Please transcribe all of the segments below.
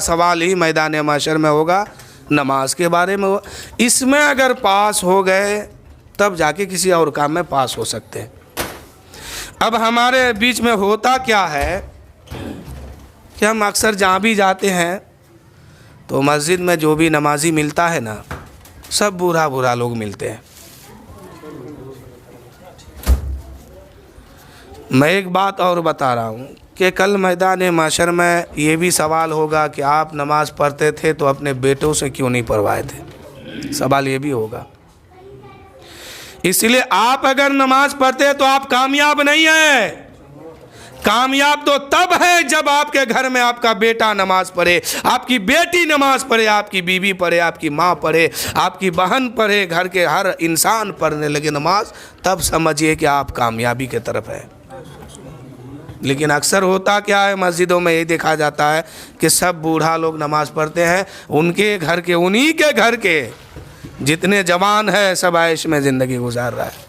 सवाल ही मैदान माशर में होगा नमाज के बारे में हो। इसमें अगर पास हो गए तब जाके किसी और काम में पास हो सकते हैं। अब हमारे बीच में होता क्या है कि हम अक्सर जहाँ भी जाते हैं तो मस्जिद में जो भी नमाजी मिलता है ना, सब बूढ़ा बूढ़ा लोग मिलते हैं। मैं एक बात और बता रहा हूँ कि कल मैदान माशर में ये भी सवाल होगा कि आप नमाज़ पढ़ते थे तो अपने बेटों से क्यों नहीं पढ़वाए थे, सवाल ये भी होगा। इसलिए आप अगर नमाज पढ़ते तो आप कामयाब नहीं है। कामयाब तो तब है जब आपके घर में आपका बेटा नमाज पढ़े, आपकी बेटी नमाज पढ़े, आपकी बीवी पढ़े, आपकी माँ पढ़े, आपकी बहन पढ़े, घर के हर इंसान पढ़ने लगे नमाज, तब समझिए कि आप कामयाबी की तरफ हैं। लेकिन अक्सर होता क्या है, मस्जिदों में ये देखा जाता है कि सब बूढ़ा लोग नमाज़ पढ़ते हैं, उनके घर के, उन्हीं के घर के जितने जवान हैं सब ऐश में ज़िंदगी गुजार रहा है।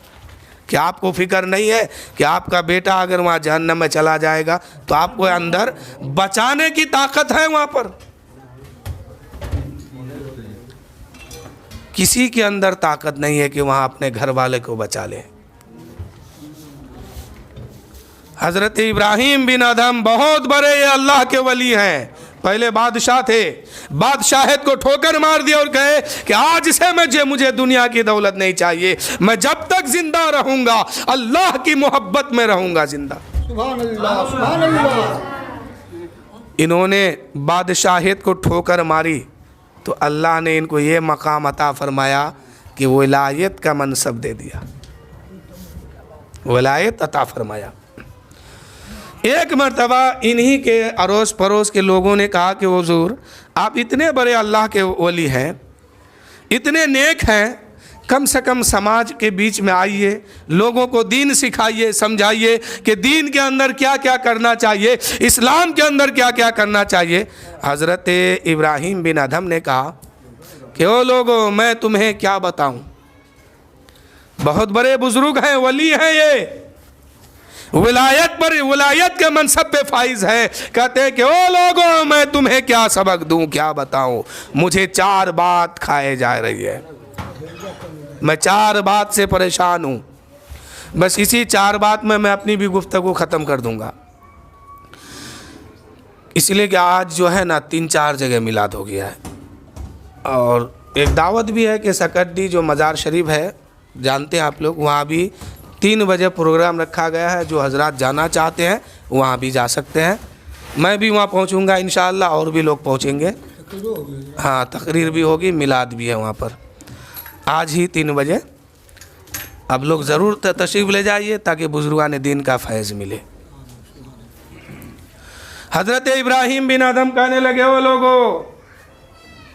क्या आपको फिक्र नहीं है कि आपका बेटा अगर वहाँ जहन्नम में चला जाएगा तो आपको अंदर बचाने की ताकत है? वहाँ पर किसी के अंदर ताकत नहीं है कि वहाँ अपने घर वाले को बचा ले। हज़रत इब्राहीम बिन अदहम बहुत बड़े ये अल्लाह के वली हैं। पहले बादशाह थे, बादशाहत को ठोकर मार दिया और कहे कि आज से मुझे दुनिया की दौलत नहीं चाहिए, मैं जब तक जिंदा रहूंगा अल्लाह की मोहब्बत में रहूंगा जिंदा। सुभान अल्लाह, सुभान अल्लाह। इन्होंने बादशाहत को ठोकर मारी तो अल्लाह ने इनको ये मकाम अता फरमाया कि विलायत का मनसब दे दिया, विलायत अता फरमाया। एक मर्तबा इन्हीं के अड़ोस पड़ोस के लोगों ने कहा कि हुजूर आप इतने बड़े अल्लाह के वली हैं, इतने नेक हैं, कम से कम समाज के बीच में आइए, लोगों को दीन सिखाइए, समझाइए कि दीन के अंदर क्या क्या करना चाहिए, इस्लाम के अंदर क्या क्या करना चाहिए। हज़रत इब्राहीम बिन अदहम ने कहा कि ओ लोगों, मैं तुम्हें क्या बताऊं, बहुत बड़े बुजुर्ग हैं, वली हैं, ये विलायत पर, विलायत के मनसब पे फाइज है। कहते हैं कि ओ लोगों, मैं तुम्हें क्या सबक दूं, क्या बताऊं, मुझे 4 बात खाए जा रही है, मैं 4 बात से परेशान हूं। बस इसी 4 बात में मैं अपनी भी गुफ्तगू ख़त्म कर दूंगा। इसलिए कि आज जो है ना 3-4 जगह मिलाद हो गया है और एक दावत भी है कि सकड्डी जो मज़ार शरीफ है, जानते हैं आप लोग, वहाँ भी 3 बजे प्रोग्राम रखा गया है। जो हजरात जाना चाहते हैं वहाँ भी जा सकते हैं। मैं भी वहाँ पहुँचूँगा इंशाअल्लाह, और भी लोग पहुँचेंगे। हाँ, तकरीर भी होगी, मिलाद भी है वहाँ पर आज ही 3 बजे। अब लोग ज़रूर तशरीफ़ ले जाइए ताकि बुजुर्गान दीन का फैज़ मिले। हज़रत इब्राहीम बिन अदहम कहने लगे, ओ लोगों,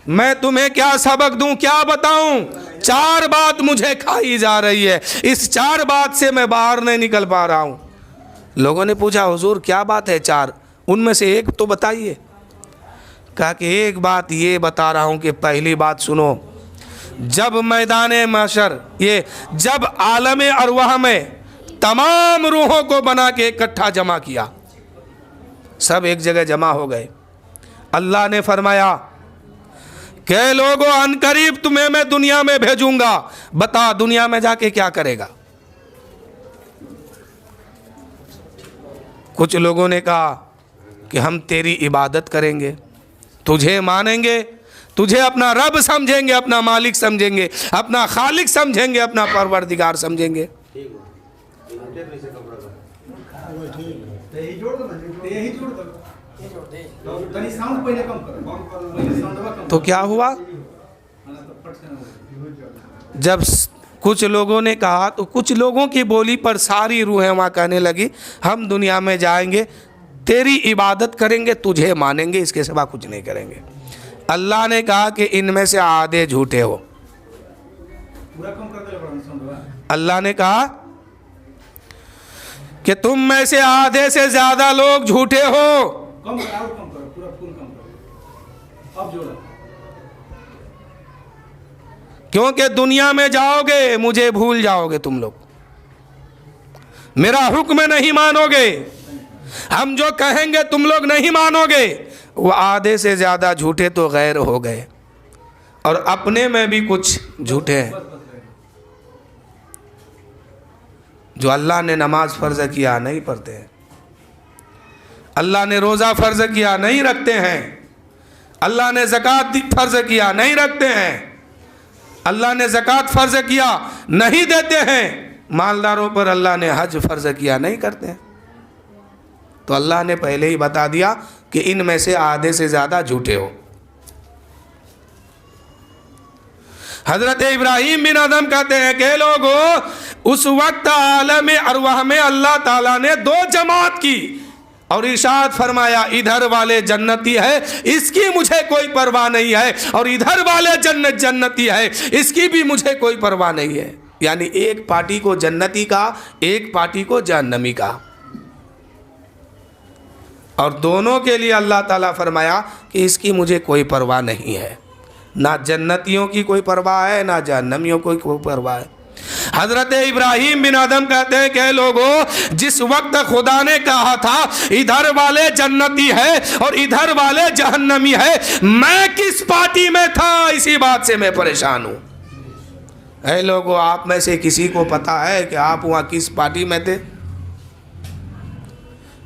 मैं तुम्हें क्या सबक दूं, क्या बताऊं, 4 बात मुझे खाई जा रही है, इस 4 बात से मैं बाहर नहीं निकल पा रहा हूं। लोगों ने पूछा हुजूर क्या बात है 4, उनमें से एक तो बताइए। कहा कि एक बात ये बता रहा हूं कि पहली बात सुनो, जब मैदान महशर, ये जब आलम अरवाह में तमाम रूहों को बना के इकट्ठा जमा किया, सब एक जगह जमा हो गए, अल्लाह ने फरमाया कि लोगों अनकरीब तुम्हें मैं दुनिया में भेजूंगा, बता दुनिया में जाके क्या करेगा। कुछ लोगों ने कहा कि हम तेरी इबादत करेंगे, तुझे मानेंगे, तुझे अपना रब समझेंगे, अपना मालिक समझेंगे, अपना खालिक समझेंगे, अपना परवरदिगार समझेंगे। तो क्या हुआ, जब कुछ लोगों ने कहा तो कुछ लोगों की बोली पर सारी रूहें वहाँ कहने लगी हम दुनिया में जाएंगे, तेरी इबादत करेंगे, तुझे मानेंगे, इसके सिवा कुछ नहीं करेंगे। अल्लाह ने कहा कि इनमें से आधे झूठे हो। अल्लाह ने कहा कि तुम में से आधे से ज़्यादा लोग झूठे हो। क्योंकि दुनिया में जाओगे मुझे भूल जाओगे, तुम लोग मेरा हुक्म नहीं मानोगे, हम जो कहेंगे तुम लोग नहीं मानोगे, वो आधे से ज़्यादा झूठे तो गैर हो गए और अपने में भी कुछ झूठे हैं। जो अल्लाह ने नमाज फ़र्ज किया नहीं पढ़ते हैं, अल्लाह ने रोज़ा फ़र्ज किया नहीं रखते हैं, अल्लाह ने ज़कात फ़र्ज किया नहीं रखते हैं, अल्लाह ने ज़कात फ़र्ज किया नहीं देते हैं, मालदारों पर अल्लाह ने हज फ़र्ज किया नहीं करते हैं। तो अल्लाह ने पहले ही बता दिया कि इनमें से आधे से ज़्यादा झूठे हो। हज़रत इब्राहीम बिन अदम कहते हैं कि लोगों, उस वक्त आलम अरवाह में अल्लाह ताला ने दो जमात की और इरशाद फरमाया, इधर वाले जन्नती है, इसकी मुझे कोई परवाह नहीं है, और इधर वाले जन्नती है, इसकी भी मुझे कोई परवाह नहीं है। यानी एक पार्टी को जन्नती का, एक पार्टी को जहन्नमी का, और दोनों के लिए अल्लाह ताला फरमाया कि इसकी मुझे कोई परवाह नहीं है। ना जन्नतियों की कोई परवाह है, ना जहन्नमियों को कोई परवाह है। हज़रत इब्राहीम बिन आदम कहते हैं कि लोगों, जिस वक्त खुदा ने कहा था इधर वाले जन्नती है और इधर वाले जहन्नमी है, मैं किस पार्टी में था, इसी बात से मैं परेशान हूँ। ऐ लोगों, आप में से किसी को पता है कि आप वहाँ किस पार्टी में थे?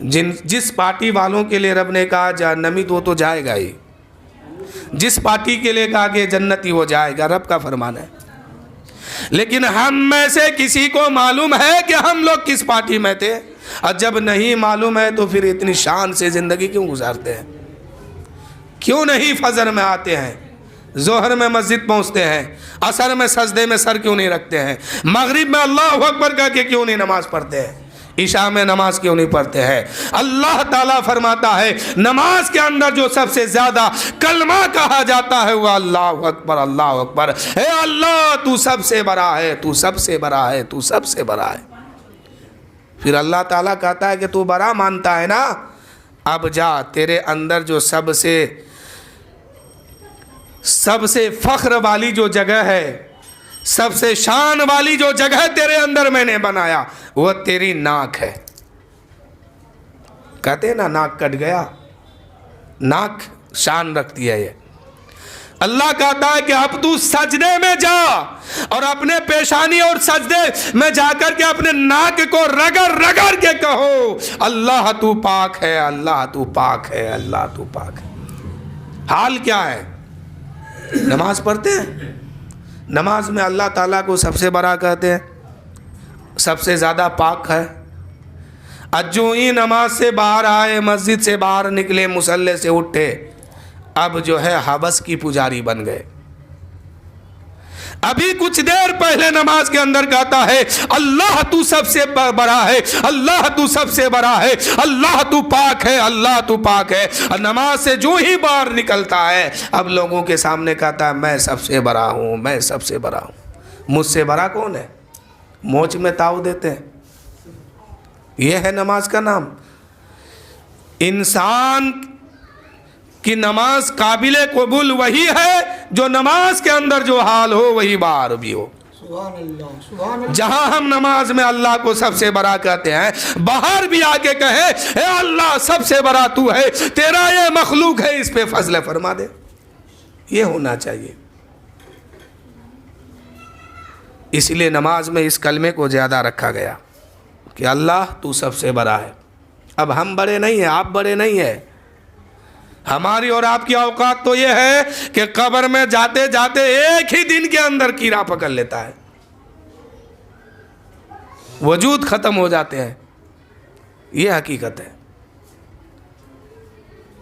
जिस पार्टी वालों के लिए रब ने कहा जहन्नमी, तो जाएगा ही। जिस पार्टी के लिए कहा कि जन्नती हो जाएगा, रब का फरमान है। लेकिन हम में से किसी को मालूम है कि हम लोग किस पार्टी में थे? और जब नहीं मालूम है तो फिर इतनी शान से ज़िंदगी क्यों गुजारते हैं? क्यों नहीं फजर में आते हैं, जोहर में मस्जिद पहुंचते हैं, असर में सजदे में सर क्यों नहीं रखते हैं, मगरिब में अल्लाहु अकबर कह के क्यों नहीं नमाज पढ़ते हैं, ईशा में नमाज क्यों नहीं पढ़ते हैं? अल्लाह ताला फरमाता है नमाज के अंदर जो सबसे ज़्यादा कलमा कहा जाता है वह अल्लाहु अकबर, अल्लाहु अकबर। हे अल्लाह, तू सबसे बड़ा है, तू सबसे बड़ा है, तू सबसे बड़ा है। फिर अल्लाह ताला कहता है कि तू बड़ा मानता है ना, अब जा, तेरे अंदर जो सबसे फ़ख्र वाली जो जगह है, सबसे शान वाली जो जगह तेरे अंदर मैंने बनाया, वह तेरी नाक है। कहते हैं ना, नाक कट गया, नाक शान रखती है। ये अल्लाह कहता है कि अब तू सजदे में जा और अपने पेशानी और सजदे में जाकर के अपने नाक को रगड़ रगड़ के कहो, अल्लाह तू पाक है, अल्लाह तू पाक है, अल्लाह तू पाक है। हाल क्या है? नमाज पढ़ते हैं, नमाज में अल्लाह ताला को सबसे बड़ा कहते हैं, सबसे ज़्यादा पाक है। अज्जू ही नमाज से बाहर आए, मस्जिद से बाहर निकले, मुसल्ले से उठे, अब जो है हवस की पुजारी बन गए। अभी कुछ देर पहले नमाज के अंदर कहता है अल्लाह तू सबसे बड़ा है, अल्लाह तू सबसे बड़ा है, अल्लाह तू पाक है, अल्लाह तू पाक है। और नमाज से जो ही बाहर निकलता है अब लोगों के सामने कहता है मैं सबसे बड़ा हूँ, मैं सबसे बड़ा हूँ। मुझसे बड़ा कौन है? मोच में ताव देते हैं। यह है नमाज का नाम। इंसान कि नमाज काबिले कबूल वही है जो नमाज के अंदर जो हाल हो वही बाहर भी हो। जहां हम नमाज में अल्लाह को सबसे बड़ा कहते हैं, बाहर भी आके कहे हे अल्लाह सबसे बड़ा तू है, तेरा ये मखलूक है, इस पे फजल फरमा दे। ये होना चाहिए। इसलिए नमाज में इस कलमे को ज़्यादा रखा गया कि अल्लाह तू सबसे बड़ा है। अब हम बड़े नहीं हैं, आप बड़े नहीं हैं। हमारी और आपकी औकात तो ये है कि कब्र में जाते जाते एक ही दिन के अंदर कीड़ा पकड़ लेता है, वजूद खत्म हो जाते हैं। ये हकीकत है।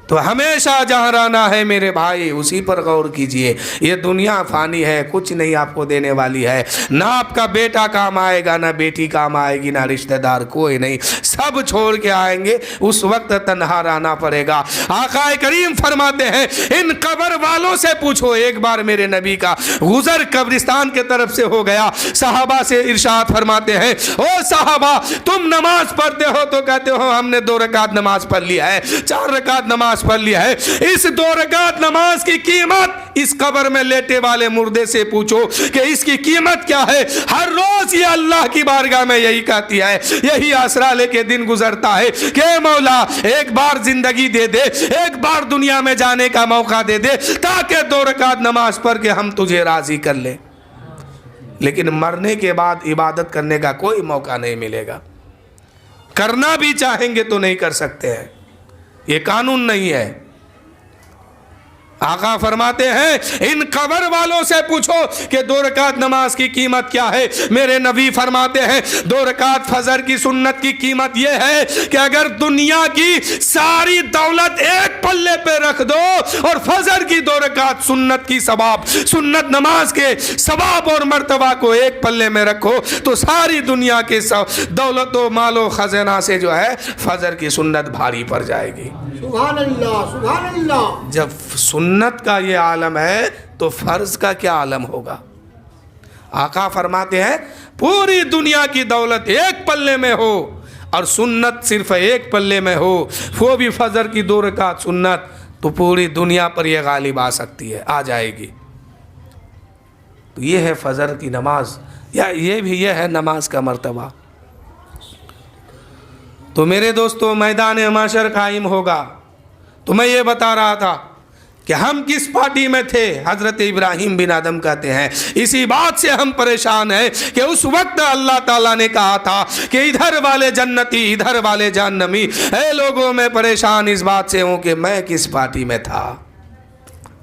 तो हमेशा जहाँ रहना है मेरे भाई उसी पर गौर कीजिए। ये दुनिया फानी है, कुछ नहीं आपको देने वाली है। ना आपका बेटा काम आएगा, ना बेटी काम आएगी, ना रिश्तेदार, कोई नहीं, सब छोड़ के आएंगे। उस वक्त तन्हा रहना पड़ेगा। आकाए करीम फरमाते हैं इन कब्र वालों से पूछो। एक बार मेरे नबी का गुजर कब्रिस्तान के तरफ से हो गया। सहाबा से इरशाद फरमाते हैं ओ सहाबा तुम नमाज पढ़ते हो तो कहते हो हमने 2 रकात नमाज पढ़ लिया है, 4 रकात नमाज नमाज पढ़ लिया है, इस 2 रकात नमाज की कीमत इस कब्र में लेटे वाले मुर्दे से पूछो कि इसकी कीमत क्या है। हर रोज ये अल्लाह की बारगाह में यही कहती है, यही आसरा लेके दिन गुजरता है कि मौला एक बार जिंदगी दे दे, एक बार दुनिया में जाने का मौका दे दे, ताकि 2 रकात नमाज पढ़ के हम तुझे राजी कर ले। लेकिन मरने के बाद इबादत करने का कोई मौका नहीं मिलेगा। करना भी चाहेंगे तो नहीं कर सकते हैं, ये कानून नहीं है। आका फरमाते हैं इन कब्र वालों से पूछो कि 2 रकात नमाज की कीमत क्या है। मेरे नबी फरमाते हैं 2 रकात फजर की सुन्नत की कीमत यह है कि अगर दुनिया की सारी दौलत एक पल्ले पे रख दो और फजर की 2 रकात सुन्नत की सवाब, सुन्नत नमाज के सवाब और मर्तबा को एक पल्ले में रखो तो सारी दुनिया के दौलत व मालो खजाना से जो है फजर की सुन्नत भारी पड़ जाएगी। सुभान अल्लाह, सुभान अल्लाह। जब सुन्नत का ये आलम है तो फर्ज का क्या आलम होगा। आका फरमाते हैं पूरी दुनिया की दौलत एक पल्ले में हो और सुन्नत सिर्फ एक पल्ले में हो, वो भी फजर की 2 रकात सुन्नत, तो पूरी दुनिया पर यह गालिब आ सकती है, आ जाएगी। तो ये है फजर की नमाज, या ये भी ये है नमाज का मर्तबा। तो मेरे दोस्तों मैदान माशर कायम होगा। तो मैं ये बता रहा था कि हम किस पार्टी में थे। हज़रत इब्राहीम बिन आदम कहते हैं इसी बात से हम परेशान हैं कि उस वक्त अल्लाह ताला ने कहा था कि इधर वाले जन्नती इधर वाले जहन्नमी। ऐ लोगों में परेशान इस बात से हूँ कि मैं किस पार्टी में था।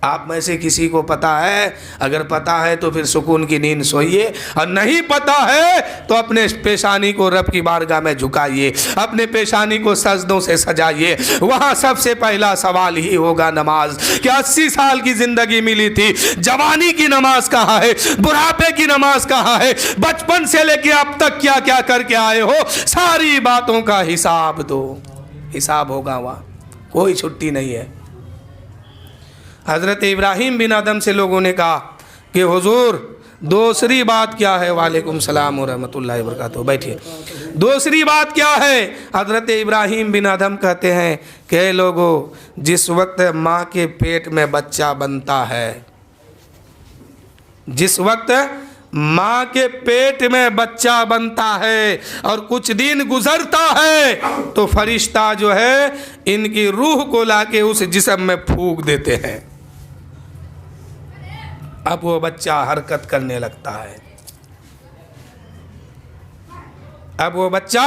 आप में से किसी को पता है? अगर पता है तो फिर सुकून की नींद सोइए, और नहीं पता है तो अपने पेशानी को रब की बारगाह में झुकाइए, अपने पेशानी को सजदों से सजाइए। वहाँ सबसे पहला सवाल ही होगा नमाज। क्या 80 साल की ज़िंदगी मिली थी, जवानी की नमाज कहाँ है, बुढ़ापे की नमाज कहाँ है, बचपन से लेके अब तक क्या क्या करके आए हो, सारी बातों का हिसाब दो। हिसाब होगा वहाँ, कोई छुट्टी नहीं है। हज़रत इब्राहीम बिन आदम से लोगों ने कहा कि हुजूर दूसरी बात क्या है। वालेकुम सलाम व रहमतुल्लाहि व बरकातहू, बैठिए। दूसरी बात क्या है? हज़रत इब्राहीम बिन आदम कहते हैं कि लोगों जिस वक्त माँ के पेट में बच्चा बनता है, जिस वक्त माँ के पेट में बच्चा बनता है और कुछ दिन गुजरता है तो फरिश्ता जो है इनकी रूह को लाके उस जिस्म में फूंक देते हैं। अब वो बच्चा हरकत करने लगता है। अब वो बच्चा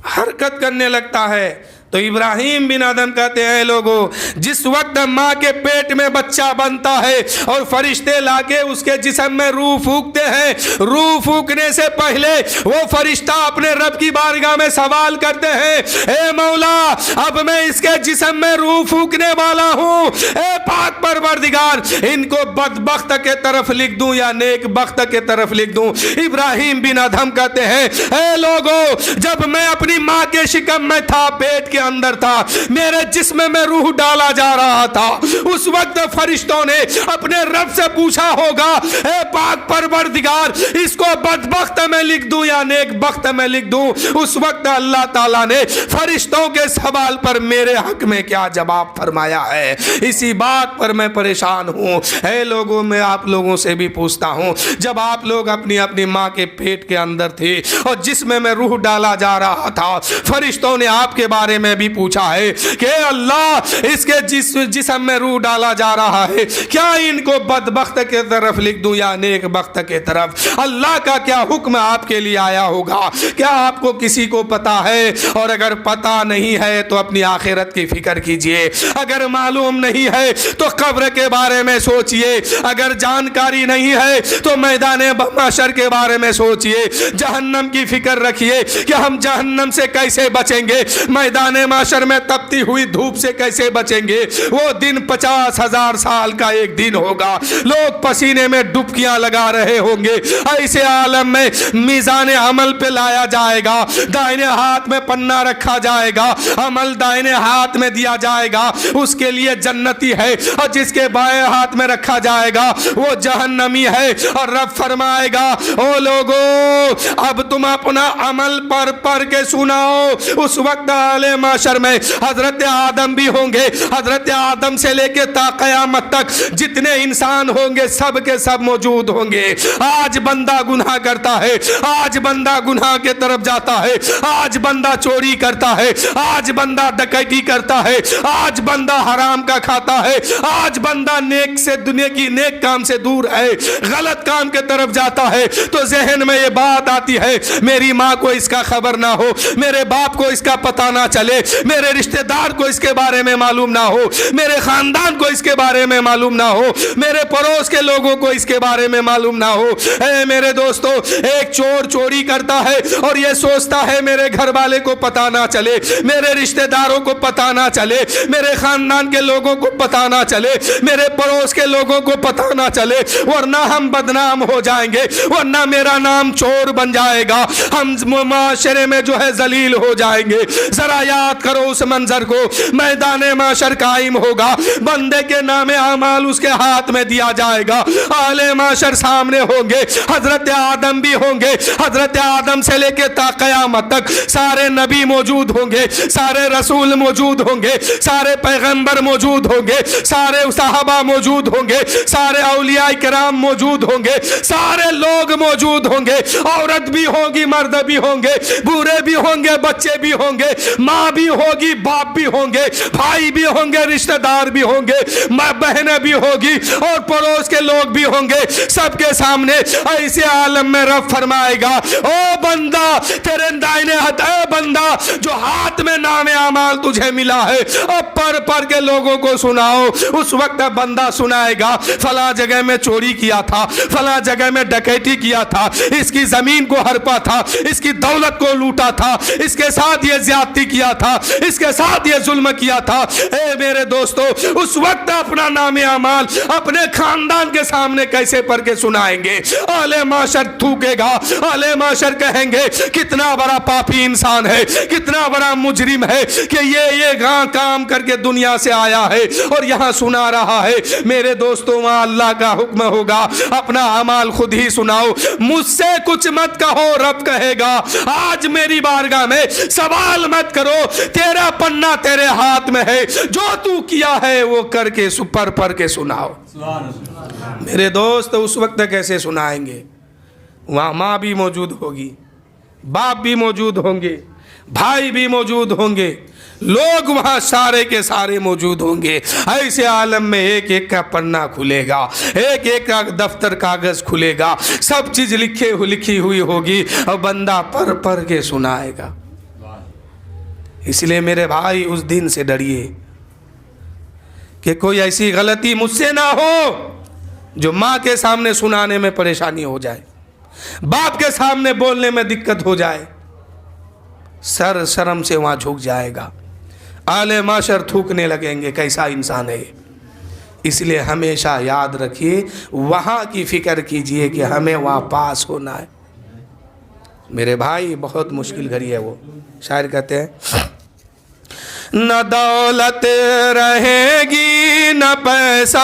हरकत करने लगता है। तो इब्राहीम बिन आदम कहते हैं लोगों जिस वक्त माँ के पेट में बच्चा बनता है और फरिश्ते लाके उसके जिस्म में रूह फूंकते हैं, रूह फूंकने से पहले वो फरिश्ता अपने रब की बारगाह में सवाल करते हैं, ए मौला अब मैं इसके जिस्म में रूह फूंकने वाला हूँ, ए पाक परवरदिगार इनको बदबख्त के तरफ लिख दूं या नेक बख्त के तरफ लिख दूं। इब्राहीम बिन आदम कहते हैं ए लोगों जब मैं अपनी माँ के शिकम में था, पेट के अंदर था, मेरे जिस्म में रूह डाला जा रहा था, उस वक्त फरिश्तों ने अपने रब से पूछा होगा ए पाक परवरदिगार इसको बदबख्त में लिख दूं या नेक बख्त में लिख दूं। उस वक्त अल्लाह ताला ने फरिश्तों के सवाल पर मेरे हक में क्या जवाब फरमाया है। इसी बात पर मैं परेशान हूँ। ऐ लोगों मैं आप लोगों से भी पूछता हूँ, जब आप लोग अपनी अपनी माँ के पेट के अंदर थे और जिस्म में रूह डाला जा रहा था, फरिश्तों ने आपके बारे में भी पूछा है कि अल्लाह इसके जिस्म में रूह डाला जा रहा है, क्या इनको बदबख्त के तरफ लिख दूं या नेक बख्त के तरफ? अल्लाह का क्या हुक्म आपके लिए आया होगा? क्या आपको किसी को पता है? और अगर पता नहीं है तो अपनी आखिरत की फिक्र कीजिए। अगर मालूम नहीं है तो कब्र के बारे में सोचिए। अगर जानकारी नहीं है तो मैदान महशर के बारे में सोचिए। जहन्नम की फिक्र रखिए कि हम जहन्नम से कैसे बचेंगे, मैदान महशर में तपती हुई धूप से कैसे बचेंगे। वो दिन 50 50,000 साल का एक दिन होगा। लोग पसीने में डुबकियां लगा रहे होंगे। ऐसे आलम में मीज़ान अमल पे लाया जाएगा, दाहिने हाथ में पन्ना रखा जाएगा, अमल दाहिने हाथ में दिया जाएगा, उसके लिए जन्नती है, और जिसके बाएं हाथ में रखा जाएगा वो जहन्नमी है। और रब फरमाएगा, ओ लोगों अब तुम अपना अमल पढ़ के सुनाओ। उस वक्त आले माशर में हजरत आदम भी होंगे। हजरत आदम से लेके ता क़यामत तक जितने इंसान होंगे सब के सब मौजूद होंगे। आज बंदा गुनाह करता है, आज बंदा गुनाह के तरफ जाता है, आज बंदा चोरी करता है, आज बंदा डकैती करता है, आज बंदा हराम का खाता है, आज बंदा नेक से दुनिया की नेक काम से दूर है, गलत काम के तरफ जाता है। तो जहन में ये बात आती है, मेरी माँ को इसका खबर ना हो, मेरे बाप को इसका पता ना चले, मेरे रिश्तेदार को इसके बारे में मालूम ना हो, मेरे खानदान को इसके बारे में मालूम ना हो, मेरे पड़ोस के लोगों को इसके बारे में मालूम ना हो। मेरे दोस्तों, एक चोर चोरी करता है और ये सोचता है मेरे घर वाले को पता ना चले, मेरे रिश्तेदारों को पता ना चले, मेरे खानदान के लोगों को पता ना चले, मेरे पड़ोस के लोगों को पता ना चले, वरना हम बदनाम हो जाएंगे, वरना मेरा नाम चोर बन जाएगा, हम माशरे में जो है जलील हो जाएंगे। जरा याद करो उस मंजर को, मैदान माशर कायम होगा, बंदे के नामे अमाल उसके हाथ में दिया जाएगा, आले माशर सामने होंगे, हजरत आदम भी होंगे, हजरत आदम से लेके ता क़यामत तक सारे नबी मौजूद होंगे, सारे रसूल मौजूद होंगे, सारे पैगंबर मौजूद होंगे, सारे सहाबा मौजूद होंगे, सारे औलिया किराम मौजूद होंगे, सारे लोग मौजूद होंगे, औरत भी होगी, मर्द भी होंगे, बूढ़े भी होंगे, बच्चे भी होंगे, माँ भी होगी, बाप भी होंगे, भाई भी होंगे, रिश्तेदार भी होंगे, बहनें भी होगी और पड़ोस के लोग भी होंगे। सबके सामने ऐसे आलम में रब फरमाएगा, ओ बंदा तेरे दाहिने हाथ, ए बंदा जो हाथ में नामे अमाल तुझे मिला है, अब पढ़ के लोगों को सुनाओ। उस वक्त बंदा सुनाएगा, फला जगह में चोरी किया था, फला जगह में डकैती किया था, इसकी जमीन को हड़पा था, इसकी दौलत को लूटा था, इसके साथ ये ज्यादती किया था, इसके साथ ये जुल्म किया था। ए मेरे दोस्तों, उस वक्त अपना नामे अमाल अपने खानदान के सामने कैसे पढ़ के सुनाएंगे? आले माशर थूकेगा, आले माशर कहेंगे कितना बड़ा पापी इंसान है, कितना बड़ा मुजरिम है कि ये काम करके दुनिया से आया है और यहाँ सुना रहा है। मेरे दोस्तों, वहाँ अल्लाह का हुक्म होगा, अपना अमाल खुद ही सुनाओ, मुझसे कुछ मत कहो। रब कहेगा, आज मेरी बारगाह में सवाल मत करो, तेरा पन्ना तेरे हाथ में है, जो तू किया है वो करके पढ़ के सुनाओ। मेरे दोस्त, उस वक्त कैसे सुनाएंगे? वहाँ माँ भी मौजूद होगी, बाप भी मौजूद होंगे, भाई भी मौजूद होंगे, लोग वहाँ सारे के सारे मौजूद होंगे। ऐसे आलम में एक एक का पन्ना खुलेगा, एक एक का दफ्तर कागज खुलेगा, सब चीज़ लिखी हुई होगी और बंदा पढ़ के सुनाएगा। इसलिए मेरे भाई, उस दिन से डरिए कि कोई ऐसी गलती मुझसे ना हो जो माँ के सामने सुनाने में परेशानी हो जाए, बाप के सामने बोलने में दिक्कत हो जाए, सर शर्म से वहाँ झुक जाएगा, आले माशर थूकने लगेंगे कैसा इंसान है। इसलिए हमेशा याद रखिए, वहाँ की फिक्र कीजिए कि हमें वहाँ पास होना है। मेरे भाई, बहुत मुश्किल घड़ी है वो। शायर कहते हैं, न दौलत रहेगी न पैसा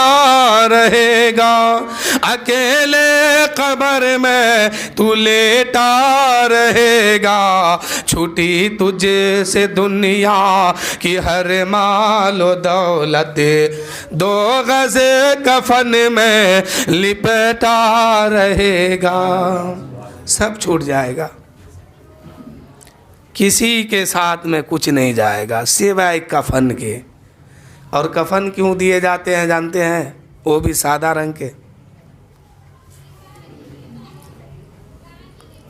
रहेगा, अकेले कब्र में तू लेटा रहेगा, छुटी तुझे से दुनिया की हर मालो दौलत, दो गज कफन में लिपटा रहेगा। सब छूट जाएगा, किसी के साथ में कुछ नहीं जाएगा सिवाय कफन के। और कफन क्यों दिए जाते हैं जानते हैं? वो भी सादा रंग के।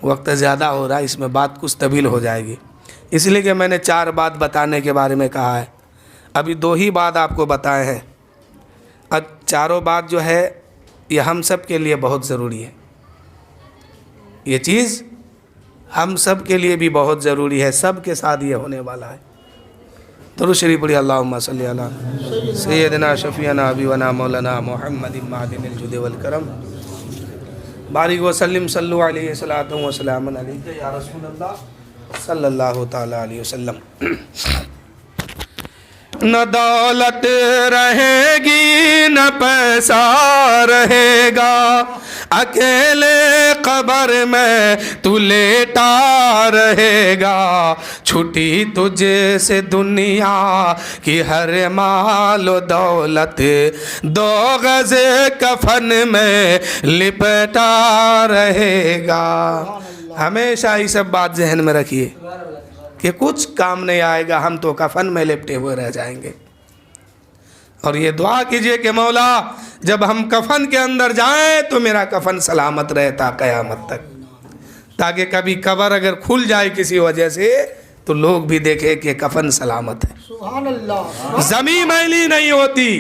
वक्त ज़्यादा हो रहा है, इसमें बात कुछ तवील हो जाएगी, इसलिए कि मैंने 4 बात बताने के बारे में कहा है। अभी 2 ही बात आपको बताए हैं, अब चारों बात जो है ये हम सब के लिए बहुत ज़रूरी है। ये चीज़ हम सब के लिए भी बहुत ज़रूरी है, सब के साथ ये होने वाला है। तो शरीफ पढ़ी अल्लाहुम्मा सल्ली अला सय्यदना शफीना हबीबना मौलाना मुहम्मदिन मादिनिल जुद वल करम बारिक वसल्लिम सल्लु अलैहि सलातु व सलामुन अलैका या रसूलल्लाह सल्लल्लाहु तआला अलैहि वसल्लम। न दौलत रहेगी न पैसा रहेगा, अकेले कब्र में तू लेटा रहेगा। छुट्टी तुझे से दुनिया की हर माल व दौलत, दो गज कफन में लिपटा रहेगा। हमेशा ये सब बात जहन में रखिए कि कुछ काम नहीं आएगा, हम तो कफन में लिपटे हुए रह जाएंगे। और ये दुआ कीजिए कि मौला जब हम कफन के अंदर जाएं तो मेरा कफन सलामत रहता क़यामत तक, ताकि कभी कब्र अगर खुल जाए किसी वजह से तो लोग भी देखें कि कफन सलामत है। सुभान अल्लाह। ज़मीं मैली नहीं होती,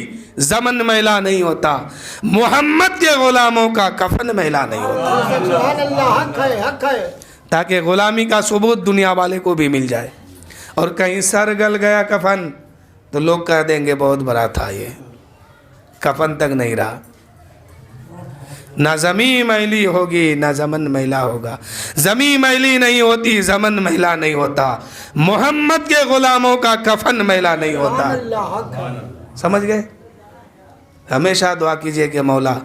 ज़मन मैला नहीं होता, मोहम्मद के ग़ुलामों का कफन मैला नहीं होता। सुभान अल्लाह। हक है, हक है। ताकि ग़ुलामी का सबूत दुनिया वाले को भी मिल जाए। और कहीं सर गल गया कफन तो लोग कह देंगे बहुत बड़ा था ये, कफन तक नहीं रहा। ना ज़मीं मैली होगी ना ज़मन मैला होगा। ज़मीं मैली नहीं होती, ज़मन मैला नहीं होता, मोहम्मद के ग़ुलामों का कफन मैला नहीं होता। समझ गए? हमेशा दुआ कीजिए कि मौला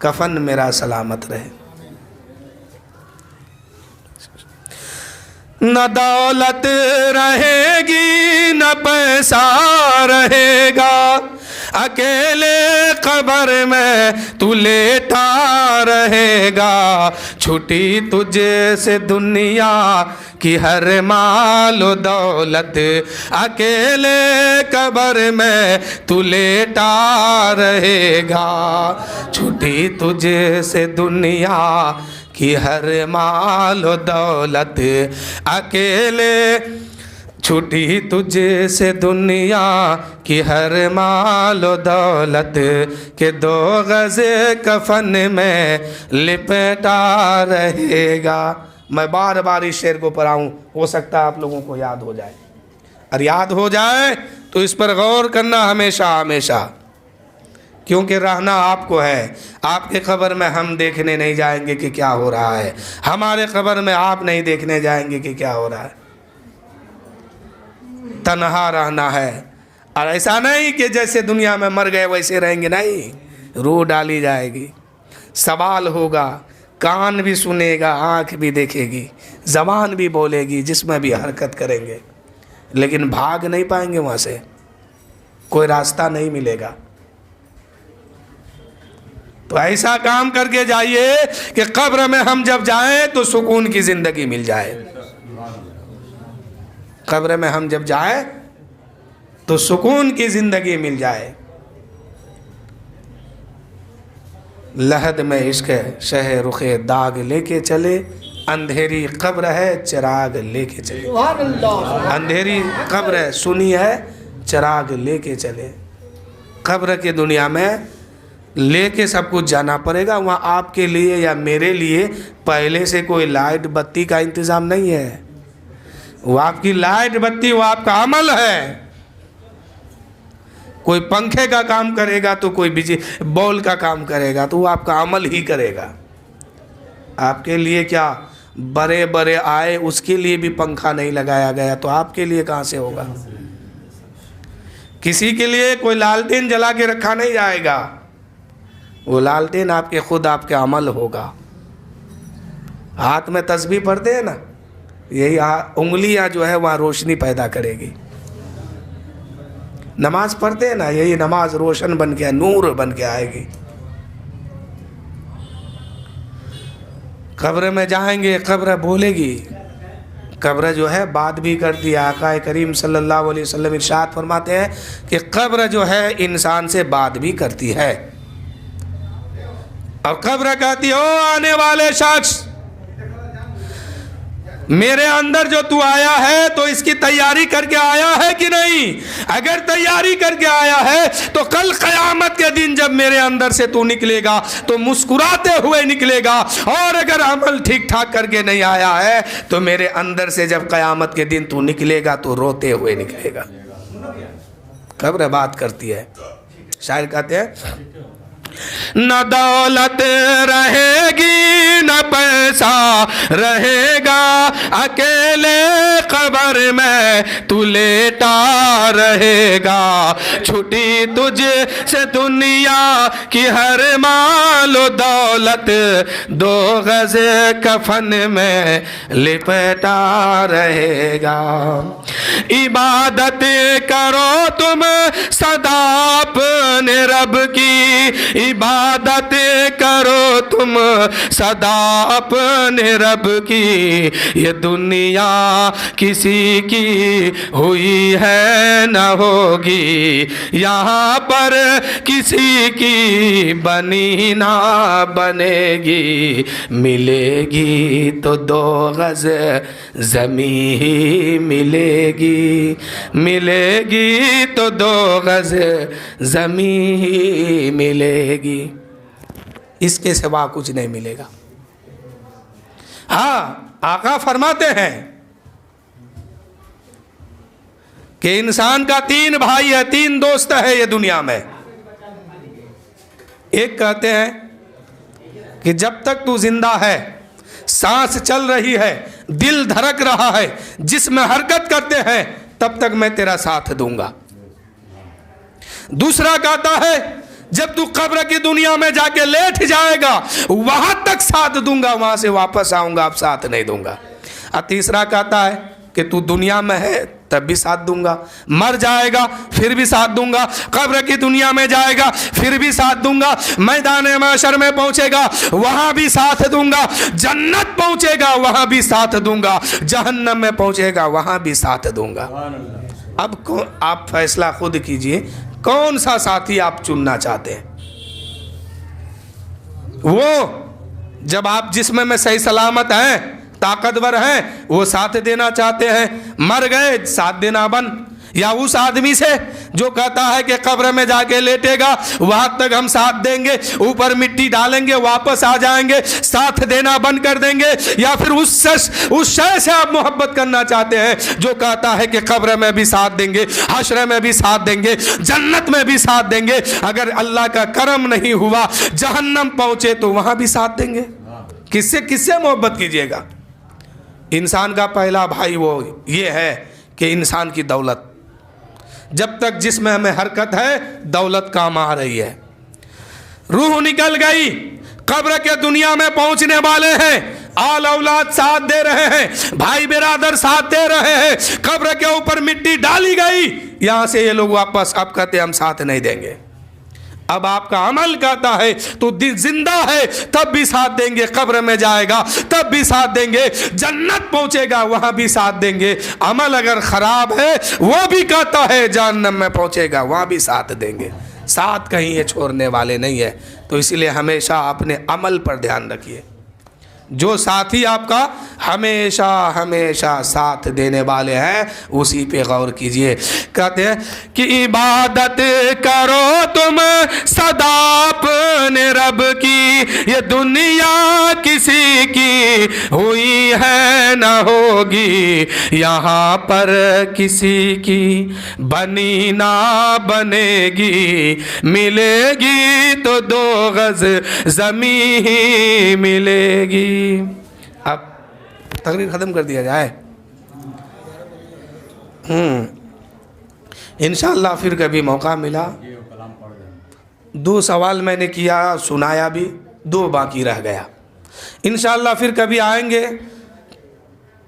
कफन मेरा सलामत रहे। न दौलत रहेगी न पैसा रहेगा, अकेले कब्र में तू लेटा रहेगा। छुट्टी तुझे से दुनिया की हर माल व दौलत, अकेले कब्र में तू लेटा रहेगा। छुट्टी तुझे से दुनिया कि हर माल व दौलत, अकेले छुट्टी तुझे से दुनिया की हर माल व दौलत, के दो गज़े कफन में लिपटा रहेगा। मैं बार बार इस शेर को पढ़ाऊँ, हो सकता है आप लोगों को याद हो जाए। और याद हो जाए तो इस पर गौर करना हमेशा हमेशा, क्योंकि रहना आपको है। आपके कब्र में हम देखने नहीं जाएंगे कि क्या हो रहा है, हमारे कब्र में आप नहीं देखने जाएंगे कि क्या हो रहा है। तन्हा रहना है। और ऐसा नहीं कि जैसे दुनिया में मर गए वैसे रहेंगे, नहीं, रूह डाली जाएगी, सवाल होगा, कान भी सुनेगा, आँख भी देखेगी, ज़बान भी बोलेगी, जिसमें भी हरकत करेंगे, लेकिन भाग नहीं पाएंगे वहाँ से, कोई रास्ता नहीं मिलेगा। तो ऐसा काम करके जाइए कि कब्र में हम जब जाएं तो सुकून की ज़िंदगी मिल जाए। कब्र में हम जब जाएं तो सुकून की ज़िंदगी मिल जाए। लहद में इश्क शह रुखे दाग लेके चले, अंधेरी कब्र है चिराग लेके चले। सुभान अल्लाह। अंधेरी कब्र है, सुनी है, चिराग लेके चले। कब्र की दुनिया में लेके सब कुछ जाना पड़ेगा। वहाँ आपके लिए या मेरे लिए पहले से कोई लाइट बत्ती का इंतज़ाम नहीं है। वो आपकी लाइट बत्ती वो आपका अमल है। कोई पंखे का काम करेगा तो कोई बिजली बॉल का काम करेगा, तो वो आपका अमल ही करेगा। आपके लिए क्या बड़े बड़े आए उसके लिए भी पंखा नहीं लगाया गया, तो आपके लिए कहाँ से होगा? किसी के लिए कोई लालटेन जला के रखा नहीं जाएगा, वो लालटेन आपके खुद आपके अमल होगा। हाथ में तस्बीह पढ़ते हैं ना, यही उंगलियां जो है वहाँ रोशनी पैदा करेगी। नमाज पढ़ते हैं ना, यही नमाज रोशन बन के नूर बन के आएगी। कब्र में जाएंगे, कब्र बोलेगी। कब्र जो है बात भी करती है। आका करीम सल्लल्लाहु अलैहि वसल्लम इरशाद फरमाते हैं कि कब्र जो है इंसान से बात भी करती है। और कब्र कहती है, ओ आने वाले शख्स, मेरे अंदर जो तू आया है तो इसकी तैयारी करके आया है कि नहीं? अगर तैयारी करके आया है तो कल क़यामत के दिन जब मेरे अंदर से तू निकलेगा तो मुस्कुराते हुए निकलेगा, और अगर अमल ठीक ठाक करके नहीं आया है तो मेरे अंदर से जब क़यामत के दिन तू निकलेगा तो रोते हुए निकलेगा। कब्र बात करती है। शायर कहते हैं न दौलत रहेगी न पैसा रहेगा, अकेले कब्र में तू लेटा रहेगा। छुटी तुझ से दुनिया की हर मालो दौलत, दो गज कफन में लिपटा रहेगा। इबादत करो तुम सदा अपने रब की, इबादत करो तुम सदा अपने रब की। ये दुनिया किसी की हुई है न होगी, यहाँ पर किसी की बनी ना बनेगी। मिलेगी तो दो गज ज़मीं ही मिलेगी, मिलेगी तो दो गज ज़मीं ही मिलेगी, इसके सिवा कुछ नहीं मिलेगा। हाँ, आका फरमाते हैं कि इंसान का 3 भाई है, 3 दोस्त है ये दुनिया में। एक कहते हैं कि जब तक तू जिंदा है, सांस चल रही है, दिल धड़क रहा है, जिस्म हरकत करते हैं, तब तक मैं तेरा साथ दूंगा। दूसरा कहता है जब तू कब्र की दुनिया में जाके लेट जाएगा, वहां तक साथ दूंगा, वहां से वापस आऊंगा, अब साथ नहीं दूंगा। और तीसरा कहता है कि तू दुनिया में है तब भी साथ दूंगा, मर जाएगा फिर भी साथ दूंगा, कब्र की दुनिया में जाएगा फिर भी साथ दूंगा, मैदान महशर में पहुंचेगा वहां भी साथ दूंगा, जन्नत पहुंचेगा वहां भी साथ दूंगा, जहन्नम में पहुंचेगा वहां भी साथ दूंगा। अब आप फैसला खुद कीजिए, कौन सा साथी आप चुनना चाहते हैं। वो जब आप जिस्म में सही सलामत हैं, ताकतवर हैं, वो साथ देना चाहते हैं, मर गए साथ देना बंद। या उस आदमी से जो कहता है कि कब्र में जाके लेटेगा, वहां तक हम साथ देंगे, ऊपर मिट्टी डालेंगे वापस आ जाएंगे, साथ देना बंद कर देंगे। या फिर उस शय से आप मोहब्बत करना चाहते हैं जो कहता है कि कब्र में भी साथ देंगे, हश्र में भी साथ देंगे, जन्नत में भी साथ देंगे, अगर अल्लाह का करम नहीं हुआ जहन्नम पहुंचे तो वहां भी साथ देंगे। किससे किससे मोहब्बत कीजिएगा। इंसान का पहला भाई वो ये है कि इंसान की दौलत, जब तक जिसमें हमें हरकत है दौलत काम आ रही है। रूह निकल गई, कब्र के दुनिया में पहुंचने वाले हैं, आल औलाद साथ दे रहे हैं, भाई बिरादर साथ दे रहे हैं, कब्र के ऊपर मिट्टी डाली गई, यहां से ये लोग वापस अब कहते हम साथ नहीं देंगे। अब आपका अमल कहता है तो जिंदा है तब भी साथ देंगे, कब्र में जाएगा तब भी साथ देंगे, जन्नत पहुंचेगा वहां भी साथ देंगे। अमल अगर खराब है वो भी कहता है जहन्नम में पहुंचेगा वहां भी साथ देंगे। साथ कहीं ये छोड़ने वाले नहीं है। तो इसलिए हमेशा अपने अमल पर ध्यान रखिए। जो साथी आपका हमेशा हमेशा साथ देने वाले हैं उसी पे गौर कीजिए। कहते हैं कि इबादत करो तुम सदा अपने रब की, ये दुनिया किसी की हुई है न होगी, यहाँ पर किसी की बनी ना बनेगी, मिलेगी तो दो गज ज़मीं ही मिलेगी। अब तकरीर ख़त्म कर दिया जाए। इंशाअल्लाह फिर कभी मौका मिला। 2 सवाल मैंने किया, सुनाया भी, 2 बाकी रह गया। इंशाअल्लाह फिर कभी आएंगे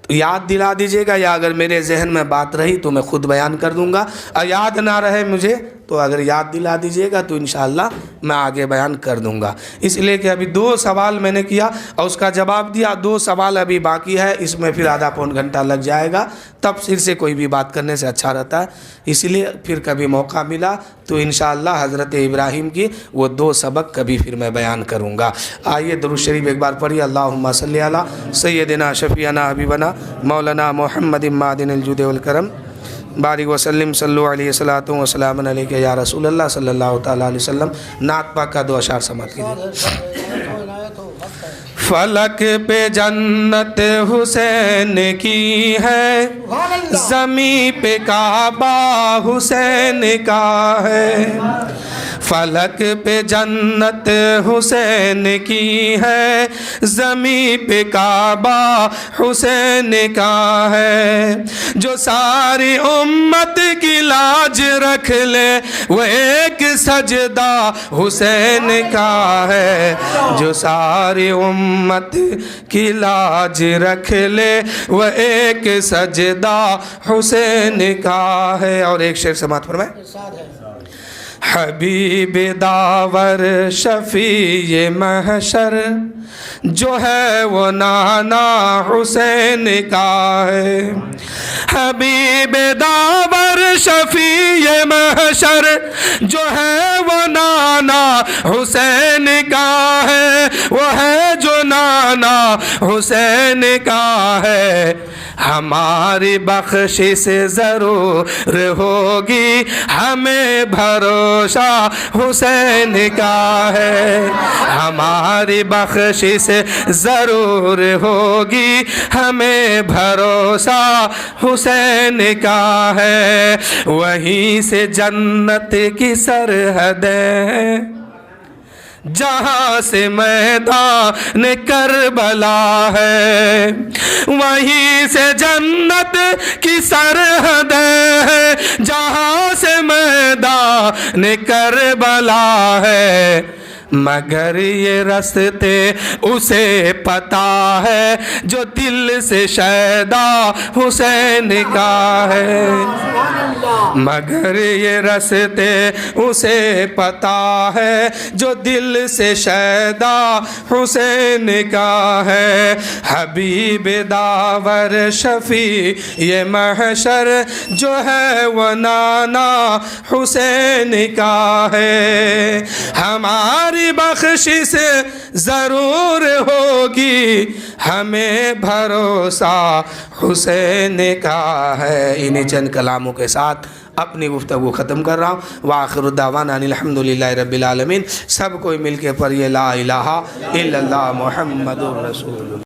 तो याद दिला दीजिएगा, या अगर मेरे जहन में बात रही तो मैं खुद बयान कर दूंगा, और याद ना रहे मुझे तो अगर याद दिला दीजिएगा तो इंशाअल्लाह मैं आगे बयान कर दूंगा। इसलिए कि अभी 2 सवाल मैंने किया और उसका जवाब दिया, 2 सवाल अभी बाकी है, इसमें फिर आधा पौन घंटा लग जाएगा, तब फिर से कोई भी बात करने से अच्छा रहता है। इसलिए फिर कभी मौका मिला तो इंशाअल्लाह हज़रत इब्राहीम की वो 2 सबक कभी फिर मैं बयान करूँगा। आइए दुरूद शरीफ एक बार पढ़िए। अल्लाहुम्मा सल्ली अला सय्यदिना शफ़ीअना हबीबना मौलाना मुहम्मद मादिनिल जुद वल करम बारिक वसल्लम सल्लु अलैहि सलातु व सलाम अलैका या रसूलल्लाह सल्लल्लाहु तआला अलैहि वसल्लम। नात पाक का 2 अशार समाप्त कीजिए। फलक पे जन्नत हुसैन की है, ज़मीं पे काबा हुसैन का है। फलक पे जन्नत हुसैन की है, ज़मीं पे काबा हुसैन का है। जो सारी उम्मत की लाज रख ले वो एक सजदा हुसैन का है। जो सारी उम्मत की लाज रख ले वो एक सजदा हुसैन का है। और एक शेर समात फरमाए। हबीब दावर शफी महशर जो है वो नाना हुसैन का है। हबीब दावर शफी महशर जो है वो नाना हुसैन का है। वो है जो नाना हुसैन का है। हमारी बख्शिश ज़रूर होगी, हमें भरोसा हुसैन का है। हमारी बख्शिश ज़रूर होगी, हमें भरोसा हुसैन का है। वहीं से जन्नत की सरहद है, जहाँ से मैदान करबला है। वहीं से जन्नत की सरहद है, जहाँ से मैदान करबला है। मगर ये रास्ते उसे पता है जो दिल से शैदा हुसैन का है। मगर ये रास्ते उसे पता है जो दिल से शैदा हुसैन का है। हबीब दावर शफी ये महशर जो है वो नाना हुसैन का है। हमारी बख्शिश ज़रूर होगी, हमें भरोसा हुसैन का है। इन्हीं चंद कलामों के साथ अपनी गुफ्तगू ख़त्म कर रहा हूँ। वाखिर दावाना अनिल हम्दुलिल्लाहि रब्बिल आलमीन। सब कोई मिल के पढ़िए ला इलाहा इल्लल्लाह मुहम्मदुर रसूलुल्लाह।